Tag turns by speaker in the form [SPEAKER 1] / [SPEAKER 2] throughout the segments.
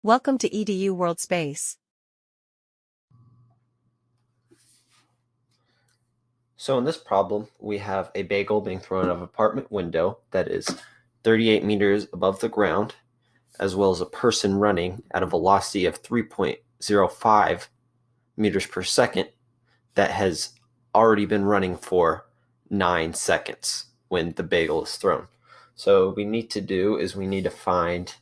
[SPEAKER 1] Welcome to EDU World Space.
[SPEAKER 2] So in this problem, we have a bagel being thrown out of an apartment window that is 38 meters above the ground, as well as a person running at a velocity of 3.05 meters per second that has already been running for 9 seconds when the bagel is thrown. So what we need to do is we need to find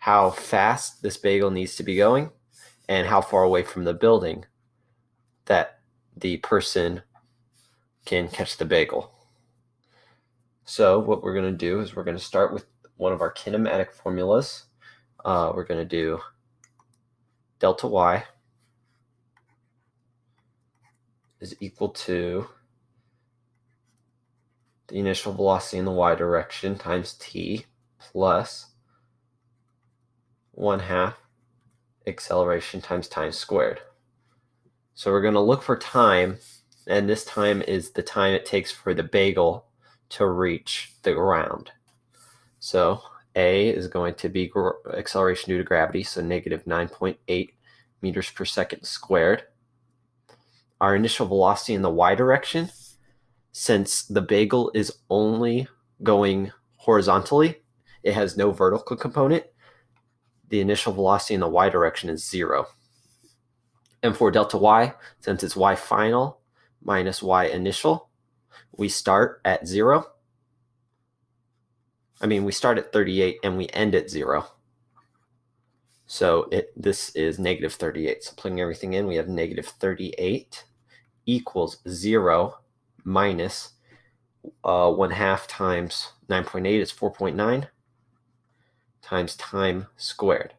[SPEAKER 2] how fast this bagel needs to be going and how far away from the building that the person can catch the bagel. So what we're going to do is we're going to start with one of our kinematic formulas. We're going to do delta y is equal to the initial velocity in the y direction times t plus 1/2 acceleration times time squared. So we're going to look for time, and this time is the time it takes for the bagel to reach the ground. So a is going to be acceleration due to gravity, so negative 9.8 meters per second squared. Our initial velocity in the y direction, since the bagel is only going horizontally, it has no vertical component, the initial velocity in the y direction is 0. And for delta y, since it's y final minus y initial, we start at 0. We start at 38 and we end at 0. So this is negative 38. So plugging everything in, we have negative 38 equals 0 minus 1/2 times 9.8 is 4.9 times time squared.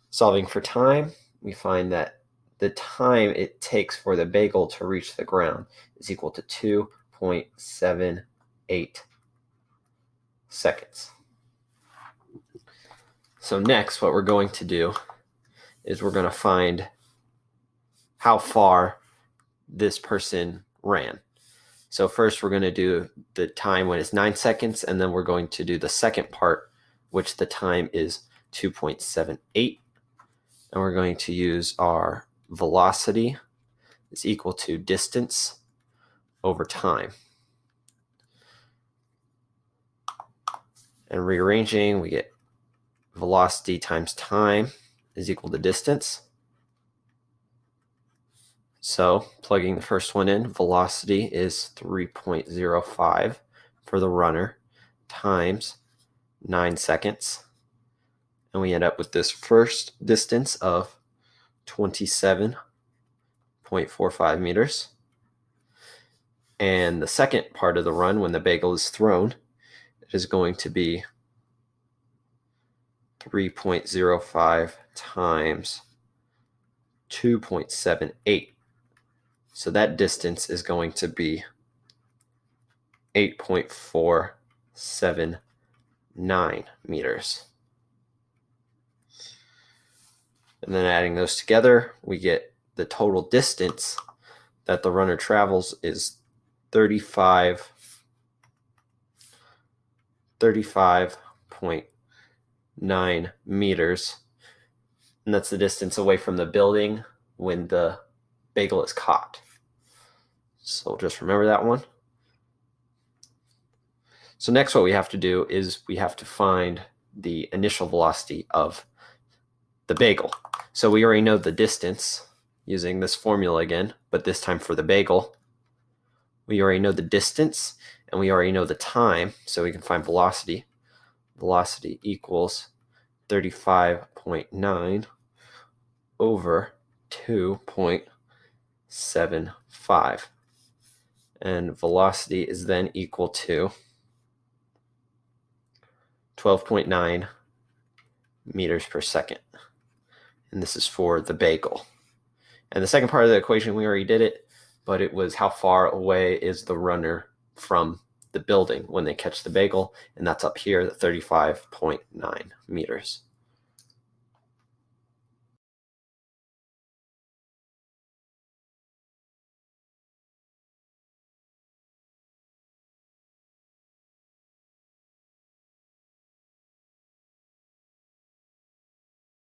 [SPEAKER 2] Solving for time, we find that the time it takes for the bagel to reach the ground is equal to 2.78 seconds. So next, what we're going to do is we're going to find how far this person ran. So first we're going to do the time when it's 9 seconds, and then we're going to do the second part, which the time is 2.78. And we're going to use our velocity is equal to distance over time. And rearranging, we get velocity times time is equal to distance. So plugging the first one in, velocity is 3.05 for the runner times 9 seconds. And we end up with this first distance of 27.45 meters. And the second part of the run, when the bagel is thrown, it is going to be 3.05 times 2.78. So that distance is going to be 8.479 meters. And then adding those together, we get the total distance that the runner travels is 35.9 meters. And that's the distance away from the building when the bagel is caught. So just remember that one. So next what we have to do is we have to find the initial velocity of the bagel. So we already know the distance using this formula again, but this time for the bagel. We already know the distance and we already know the time, so we can find velocity. Velocity equals 35.9 over 2.75. And velocity is then equal to 12.9 meters per second. And this is for the bagel. And the second part of the equation, we already did it, but it was how far away is the runner from the building when they catch the bagel, and that's up here, the 35.9 meters.